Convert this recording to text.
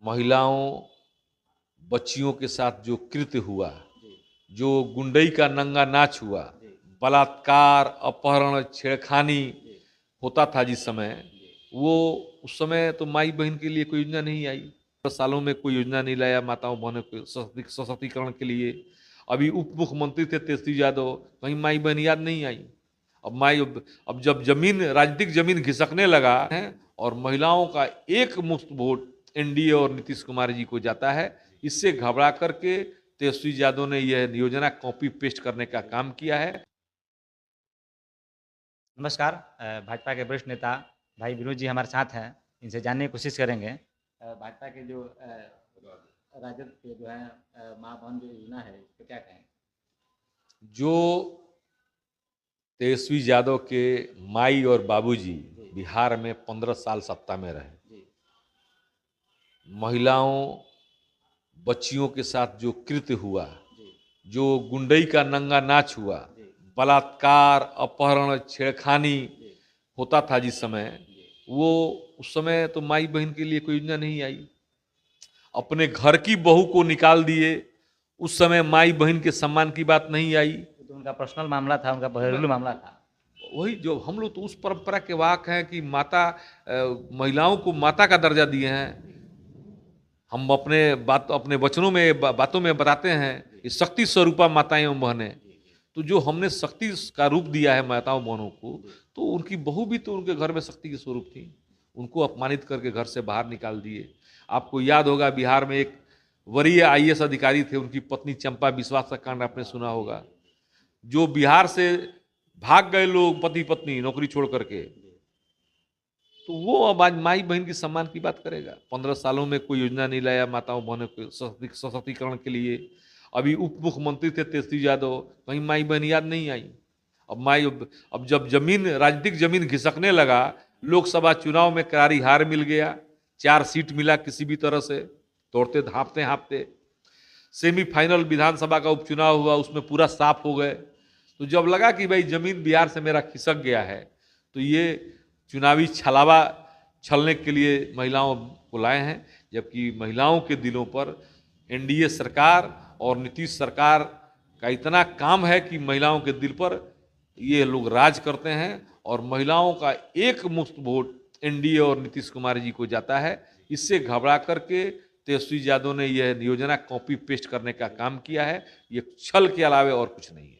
महिलाओं, बच्चियों के साथ जो कृत्य हुआ, जो गुंडई का नंगा नाच हुआ, बलात्कार, अपहरण, छेड़खानी होता था जिस समय, वो उस समय तो माई बहन के लिए कोई योजना नहीं आई। 10 सालों में कोई योजना नहीं लाया माताओं बहनों के सशक्तिकरण के लिए। अभी उप मुख्यमंत्री थे तेजस्वी यादव, कहीं माई बहन याद नहीं आई। अब जब जमीन, राजनीतिक जमीन घिसकने लगा है और महिलाओं का एक मुश्त वोट एनडीए और नीतीश कुमार जी को जाता है, इससे घबरा करके तेजस्वी यादव ने यह योजना कॉपी पेस्ट करने का काम किया है। नमस्कार। भाजपा के वरिष्ठ नेता भाई विनोद जी हमारे साथ हैं, इनसे जानने की कोशिश करेंगे। भाजपा के जो राजद के जो है माँ बहन जो योजना है, इस पर क्या कहें? जो तेजस्वी यादव के माई और बाबूजी बिहार में 15 साल सत्ता में रहे, महिलाओं, बच्चियों के साथ जो कृत्य हुआ, जो गुंडई का नंगा नाच हुआ, बलात्कार, अपहरण, छेड़खानी होता था जिस समय, वो उस समय तो माई बहन के लिए कोई योजना नहीं आई। अपने घर की बहू को निकाल दिए, उस समय माई बहन के सम्मान की बात नहीं आई। तो उनका पर्सनल मामला था, उनका घरेलू मामला था। वही जो हम लोग तो उस परंपरा के वाहक हैं कि माता, महिलाओं को माता का दर्जा दिए हैं। हम अपने वचनों में, बातों में बताते हैं कि शक्ति स्वरूपा माताएं एवं बहनें। तो जो हमने शक्ति का रूप दिया है माताओं बहनों को, तो उनकी बहू भी तो उनके घर में शक्ति के स्वरूप थी। उनको अपमानित करके घर से बाहर निकाल दिए। आपको याद होगा बिहार में एक वरीय आईएएस अधिकारी थे, उनकी पत्नी चंपा विश्वास का कांड आपने सुना होगा। जो बिहार से भाग गए लोग, पति पत्नी नौकरी छोड़ करके, तो वो अब आज माई बहन की सम्मान की बात करेगा। 15 सालों में कोई योजना नहीं लाया माताओं बहनों के सशक्तिकरण के लिए। अभी उप मुख्यमंत्री थे तेजस्वी यादव, कहीं माई बहन याद नहीं आई। अब जब जमीन, राजनीतिक जमीन घिसकने लगा, लोकसभा चुनाव में करारी हार मिल गया, 4 सीट मिला किसी भी तरह से, तोड़ते हाँपते हाँपते। सेमीफाइनल विधानसभा का उपचुनाव हुआ, उसमें पूरा साफ हो गए। तो जब लगा कि भाई जमीन बिहार से मेरा खिसक गया है, तो ये चुनावी छलावा छलने के लिए महिलाओं को लाए हैं। जबकि महिलाओं के दिलों पर एनडीए सरकार और नीतीश सरकार का इतना काम है कि महिलाओं के दिल पर ये लोग राज करते हैं, और महिलाओं का एक मुश्त वोट एनडीए और नीतीश कुमार जी को जाता है। इससे घबरा करके तेजस्वी यादव ने यह योजना कॉपी पेस्ट करने का काम किया है। ये छल के अलावे और कुछ नहीं है।